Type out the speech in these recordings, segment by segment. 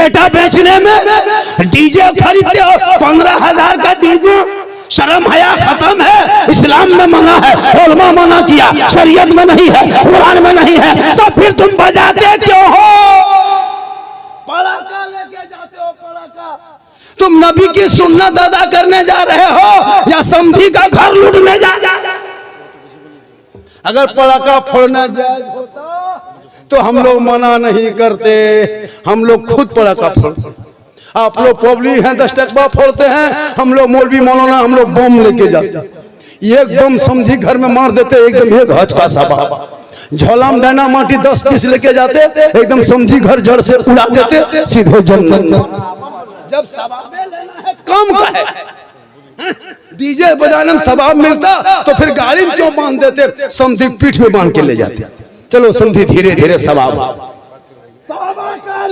बेटा बेचने में, डीजे खरीदते हो 15,000 का डीजे। शर्म हया खत्म है, इस्लाम में मना है, उलमा मना किया, शरीयत में नहीं है, कुरान में नहीं है, तो फिर तुम बजाते क्यों हो? पड़ाका लेके जाते हो, पड़ाका। तुम नबी की सुन्नत अदा करने जा रहे हो या समधी का घर लूटने जा रहे हो? अगर पड़ाका फोड़ना जायज होता तो हम लोग मना नहीं करते, हम लोग खुद पड़ाका फोड़ते। आप लोग पब्लिक हैं 10 टकवा फोड़ते हैं, हम लोग मौलवी मौलाना हम लोग बम लेके जाते, एक बम समझी घर में मार देते, एकदम एक हज का सबा। झोला में डायना माटी 10 पीस लेके जाते, एकदम समझी घर जड़ से उड़ा देते, सीधे जन्नत। जब सवाब लेना है कम का है, डीजे बजाने में सवाब मिलता तो फिर गाड़ी में क्यों बांध देते, समझी पीठ में बांध के ले जाते। चलो समझी धीरे धीरे सवाब।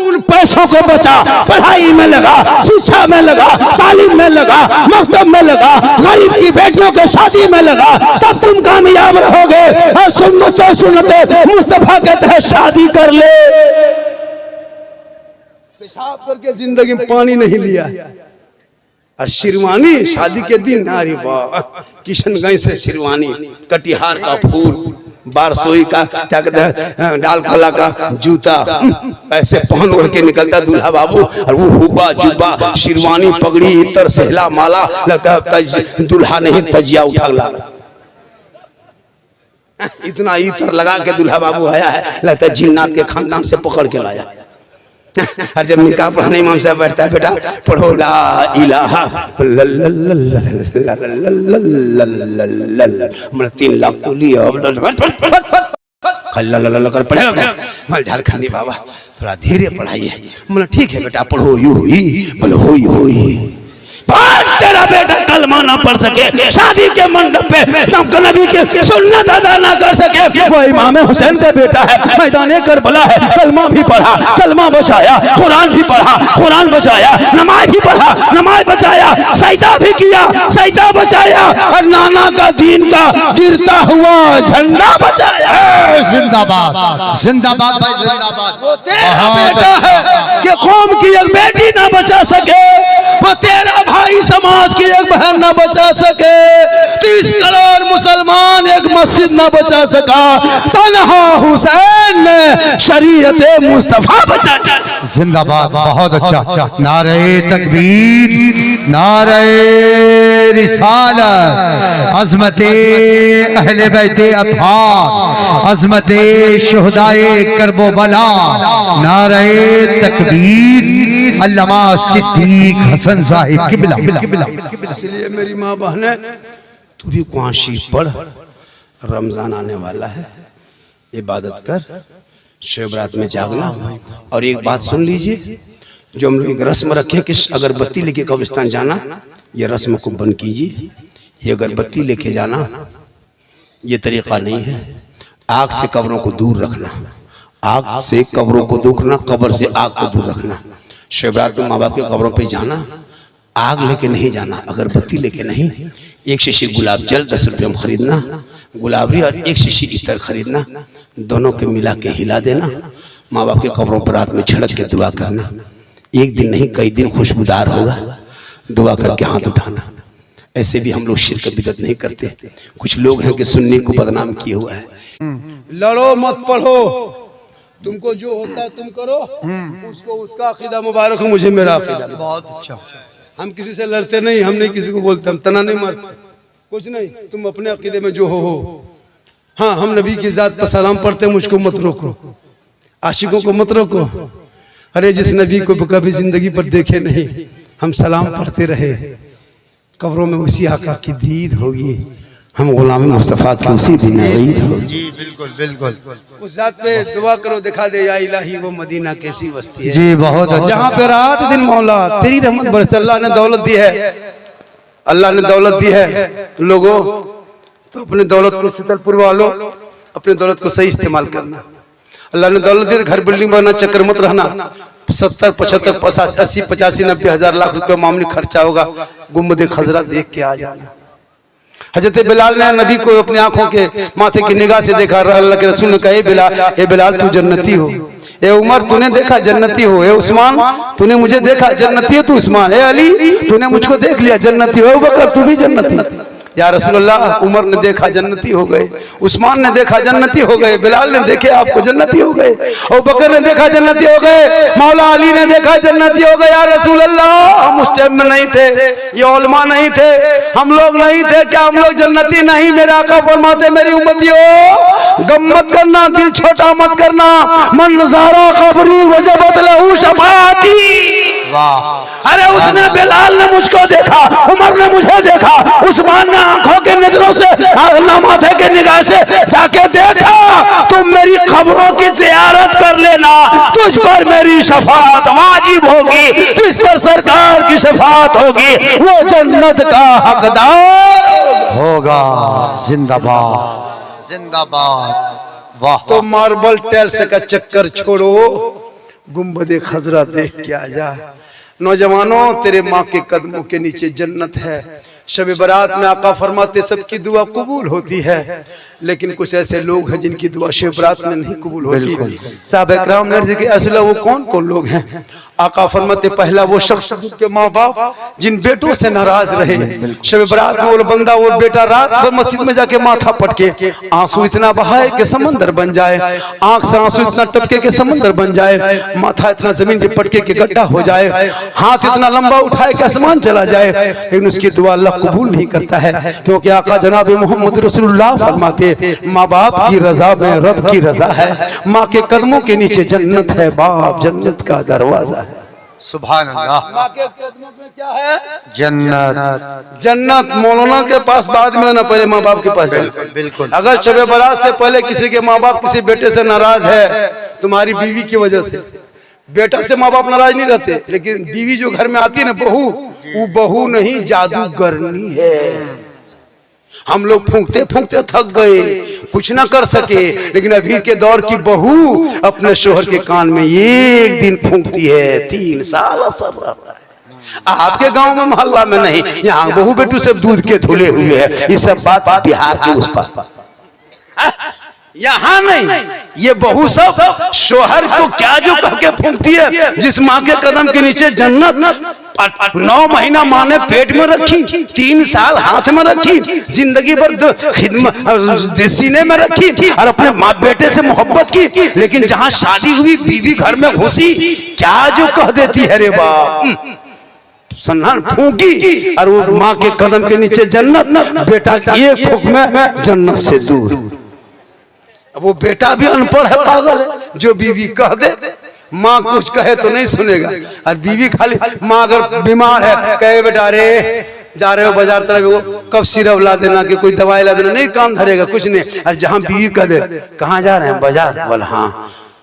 उन पैसों को बचा, पढ़ाई में लगा, शिक्षा में लगा, तालीम में लगा, मकतब में लगा, गरीब की बेटियों के शादी में लगा, तब तुम कामयाब रहोगे। और सुन्नत से सुन्नत मुस्तफा कहते हैं शादी कर ले। पेशाब करके जिंदगी में पानी नहीं लिया। और शिरवानी शादी के दिन, अरे वाह, किशनगंज से शिरवानी, कटिहार का फूल, बारसोई का क्या कहते हैं, डाल कला का जूता, ऐसे पहन ओढ़ के निकलता दूल्हा बाबू। और वो हुब्बा जुब्बा, शिरवानी, पगड़ी, इतर, सहला, माला, लगता है दूल्हा नहीं तजिया उठा ला। इतना इतर लगा के दूल्हा बाबू आया है, लगता है जिन्नात के खानदान से पकड़ के लाया। और जब निकाह पढ़ाने इमाम साहब बैठता है, बेटा पढ़ो ला इलाहा मतलब 3 लाख तो लिया कर पढ़ेगा। झारखंडी बाबा थोड़ा धीरे पढ़ाइए। मतलब ठीक है बेटा पढ़ो, यू ही बोलो हो ही। तेरा बेटा कलमा ना पढ़ सके, शादी के मंडप पे नबी के सुन्नत अदा ना कर सके, वो इमाम हुसैन का बेटा है, मैदाने करबला है, कलमा भी पढ़ा, कलमा बचाया, कुरान भी पढ़ा, कुरान बचाया, नमाज भी पढ़ा, नमाज बचाया, सजदा भी किया, सजदा बचाया, और नाना का दीन का गिरता हुआ झंडा बचाया। जिंदाबाद जिंदाबाद भाई जिंदाबाद। वो तेरा बेटा है कि कौम की एक बेटी ना बचा सके, वो तेरा भाई समाज की एक बहन ना बचा सके, 30 करोड़ मुसलमान एक मस्जिद ना बचा सका, तन्हा हुसैन ने शरीयत मुस्तफा बचा। जिंदाबाद, बहुत अच्छा। नारे तकबीर, नारे रिसालत, अज़मते अहले बैते अत्हार, अज़मते शुहदाए करबला, नारे तकबीर, अल्लामा सिद्दीक हसन साहिब किबला। इसलिए मेरी माँ बहन, तू भी कुआशी पढ़, रमजान आने वाला है, इबादत कर, शिवरात में जागना। और एक बात सुन लीजिए, जो हम लोग एक रस्म रखे कि अगरबत्ती लेके कब्रिस्तान जाना, ये रस्म को बंद कीजिए। ये अगरबत्ती लेके जाना ये तरीका नहीं है। आग से कब्रों को दूर रखना, आग से कब्रों को दूर रखना, कब्र से आग को दूर रखना। शिवरात में माँ बाप के कब्रों पे जाना, आग लेके नहीं जाना, अगरबत्ती लेके नहीं। 1 शीशी गुलाब जल 10 रुपये में खरीदना, गुलाबरी, और 1 शीशी इतर खरीदना, दोनों के मिला के हिला देना। माँ बाप के कब्रों पर रात में छिड़क के दुआ करना। एक दिन नहीं कई दिन खुशबूदार होगा, दुआ करके हाथ उठाना। ऐसे भी हम लोग शिरक बिदअत नहीं करते। कुछ लोग हैं कि सुन्नी को बदनाम किए हुआ है। लड़ो मत पढ़ो, तुमको जो होता है तुम करो, उसको उसका अकीदा मुबारक हो, मुझे मेरा अकीदा। बहुत अच्छा। हम किसी से लड़ते नहीं, हम नहीं किसी को बोलते, हम तना नहीं मारते, कुछ नहीं। तुम अपने अकीदे में जो हो। हाँ, हम नबी की जात पर सलाम पढ़ते, मुझको मत रोको, आशिकों को मत रोको। अरे जिस नबी को कभी जिंदगी पर देखे नहीं, हम सलाम पढ़ते रहे, कब्रों में उसी आका की दीद होगी, हम गुलाम मुस्तफा की उसी दिन ईद होगी। जी बिल्कुल बिल्कुल। उस जात पे दुआ करो, दिखा दे या इलाही वो मदीना कैसी बस्ती है। जी बहुत अच्छा। जहाँ पे रात दिन मौला तेरी रहमत बरसती। अल्लाह ने दौलत दी है, अल्लाह ने दौलत दी है लोगों, तो अपनी दौलत को शीतल पुरवा लो, अपनी दौलत को सही इस्तेमाल करना। अल्लाह ने दौलत दी, घर बिल्डिंग बनना चक्कर मत रहना। 70, 75, 80, 85, 90 हजार लाख रुपए मामूली खर्चा होगा, गुम्बद खजरा देख के आ जाना। हजरत बिलाल ने नबी को अपनी आंखों के माथे की निगाह से देखा। अल्लाह के रसूल ने कहा, ए बिलाल तू जन्नती हो। ए उमर तूने देखा जन्नती हो, ए उस्मान तूने मुझे देखा जन्नती है तू उस्मान, ए अली तूने मुझको देख लिया जन्नती हो, बकर तू भी जन्नती। या रसूलुल्लाह उमर ने देखा जन्नती हो गए, उस्मान ने देखा जन्नती हो गए, बिलाल ने देखे आपको जन्नती हो गए, और बकर ने देखा जन्नती हो गए, मौला अली ने देखा जन्नती हो गए। या रसूलुल्लाह हम उस टाइम में नहीं थे, ये उलमा नहीं थे, हम लोग नहीं थे, क्या हम लोग जन्नती नहीं? मेरे आका फरमाते मेरी उम्मतियों गम मत करना, दिल छोटा मत करना, मन नज़ारा खबरी वजबत लहू शफाअती। अरे उसने बिलाल ने मुझको देखा, उमर ने मुझे देखा, उस्मान ने आंखों के नजरों से माथे के निगाह से जाके देखा, तुम मेरी खबरों की ज़ियारत कर लेना, तुझ पर मेरी शफाअत वाजिब होगी, जिस पर सरकार की शफाअत होगी वो जन्नत का हकदार होगा। जिंदाबाद जिंदाबाद। वाह। तो मार्बल टाइल्स का चक्कर छोड़ो, गुंबद खजरा देख के आ जा। नौजवानों तेरे माँ के कदमों के नीचे जन्नत है। शब बारात में आका फरमाते सबकी दुआ कबूल होती है, लेकिन कुछ ऐसे लोग हैं जिनकी दुआ शब बारात में नहीं कबूल होती। साहब इकराम ने अर्ज़ की असला वो कौन कौन लोग हैं? आका फरमाते पहला वो शख्स जिनके माँ बाप जिन बेटों से नाराज रहे, शब बारात में वो बंदा वो बेटा रात भर मस्जिद में जाके माथा पटके आंसू इतना बहाए कि समंदर बन जाए, आंख से आंसू इतना टपके के समंदर बन जाए, माथा इतना जमीन पे पटके के गड्ढा हो जाए, हाथ इतना लंबा उठाए कि आसमान चला जाए, लेकिन उसकी दुआ अल्लाह कबूल नहीं करता है, क्योंकि आका जनाब मोहम्मद रसूलुल्लाह फरमाते माँ बाप की रजा में रब की रजा है, माँ के कदमों के नीचे जन्नत है, बाप जन्नत का दरवाजा है। सुभान अल्लाह। माँ के कदमों में क्या है? जन्नत। जन्नत। मौलाना के पास बाद में ना, पहले माँ बाप के पास है। बिल्कुल। अगर शब बारात से पहले किसी के माँ बाप किसी बेटे से नाराज है, तुम्हारी बीवी की वजह से, बेटा से माँ बाप नाराज नहीं रहते, लेकिन बीवी जो घर में आती है ना बहू, वो बहू नहीं जादूगरनी है। हम लोग फूंकते फूंकते थक गए, कुछ ना कर सके, लेकिन अभी के दौर की बहू अपने शोहर के कान में एक दिन फूंकती है, 3 साल असर रहता है। आपके गांव में मोहल्ला में नहीं, यहाँ बहू बेटू सब दूध के धुले हुए हैं। ये सब बात बिहार के उस पार, यहाँ नहीं। ये बहू सब शोहर को क्या जो कह के फूंकती है, जिस माँ के कदम के नीचे जन्नत 9 महीना माँ ने पेट में रखी, 3 साल हाथ में रखी, जिंदगी भर खिदमत सीने में रखी और अपने माँ बेटे से मोहब्बत की, लेकिन जहाँ शादी हुई बीवी घर में घुसी, क्या जो कह देती है रे बाप, सन्नान फूंकी और वो माँ के कदम के नीचे जन्नत, बेटा एक फूंक में जन्नत से दूर। अब वो बेटा भी अनपढ़ है, पागल है, जो बीवी कह दे, माँ कुछ कहे तो नहीं सुनेगा, और बीवी खाली, माँ अगर बीमार है कहे बेटा रे जा रहे हो बाजार तरफ, कब सिरप ला देना कि कोई दवाई ला देना, नहीं काम धरेगा कुछ नहीं। और जहाँ बीवी कह दे कहाँ जा रहे हैं बाजार, बोल हाँ,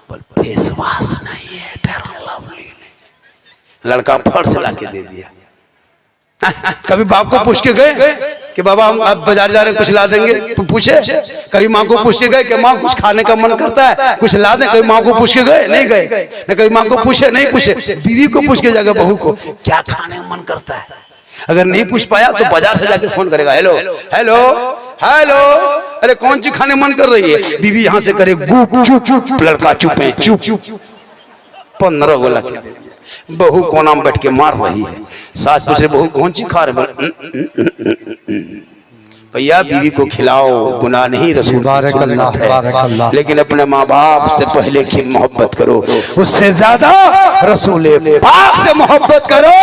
बोल फेस वॉश नहीं है, फेयर लवली नहीं, लड़का फट से ला के दे दिया। कभी बाप को पूछ के गए कि बाबा हम आप बाजार जा रहे हैं कुछ ला देंगे, पूछे? कभी माँ को पूछ के गए कि माँ कुछ खाने का मन करता है कुछ ला दें? कभी माँ को पूछ के गए? नहीं गए। न कभी माँ को पूछे, नहीं पूछे। बीवी को पूछ के जाकर बहू को क्या खाने का मन करता है, अगर नहीं पूछ पाया तो बाजार से जाके फोन करेगा, हेलो हेलो हेलो, अरे कौन चीज खाने मन कर रही है? बीवी यहाँ से करे गुप चुप, लड़का चुप है चुप, 15 गोला के दे दिया। बहू कोना में बैठ के मार रही है, सास पूछ रही बहू कौन सी खा रहे? भैया बीवी को खिलाओ, गुनाह नहीं, रसूल है, लेकिन अपने माँ बाप से पहले की मोहब्बत करो, उससे ज्यादा रसूल पाक से मोहब्बत करो,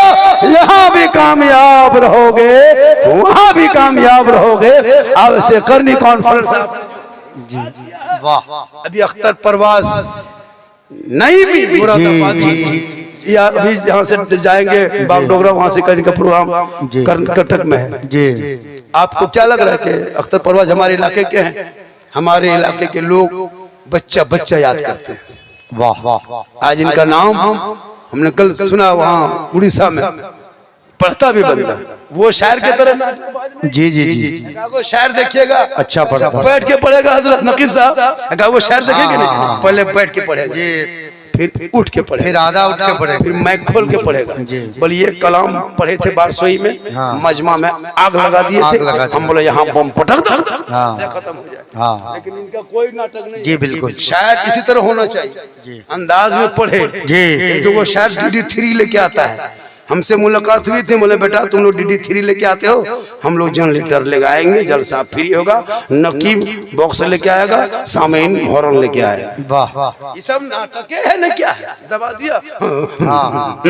यहाँ भी कामयाब रहोगे, वहाँ भी कामयाब रहोगे। अब से करनी कॉन्फ्रेंस जी, वाह। अभी अख्तर परवाज नहीं भी मुरादाबाद या अभी यहाँ से जाएंगे बागडोगरा, वहाँ से करेंगे प्रोग्राम कर्नाटक में है जी। आपको क्या लग रहा है कि अख्तर परवाज हमारे इलाके के हैं? हमारे इलाके के लोग बच्चा बच्चा याद करते हैं। वाह वाह। आज इनका नाम हमने कल सुना, वहाँ उड़ीसा में पढ़ता भी बंदा, वो शायर की तरह जी जी जी, वो शायर देखिएगा, अच्छा पढ़ता, बैठ के पढ़ेगा हजरत नकीब साहब, वो शायर देखेंगे नहीं, पहले बैठ के पढ़ेगा जी। फिर उठ के पढ़े, फिर आधा उठ के पढ़े, फिर मैं खोल के पढ़ेगा। जी। बोले ये कलाम पढ़े थे बारसोई में, हाँ। मजमा में आग लगा दिए आग थे, लगा दिए। हम बोले यहाँ बम पटक दो, हाँ। से खत्म हो जाए। हाँ लेकिन इनका कोई नाटक नहीं। जी बिल्कुल शायद इसी तरह होना चाहिए, जी। अंदाज में पढ़े। जी। तो वो शायद DD3 लेके आता है। हमसे मुलाकात हुई थी, बोले बेटा तुम लोग DD3 लेके आते हो, हम लोग जनरेटर लेके आएंगे, जलसा फ्री होगा, नकीब बॉक्स लेके आएगा, सामीन हॉर्न लेके आएगा। वाह वाह ये सब नाटक है ना, क्या है? दबा दिया। हाँ हाँ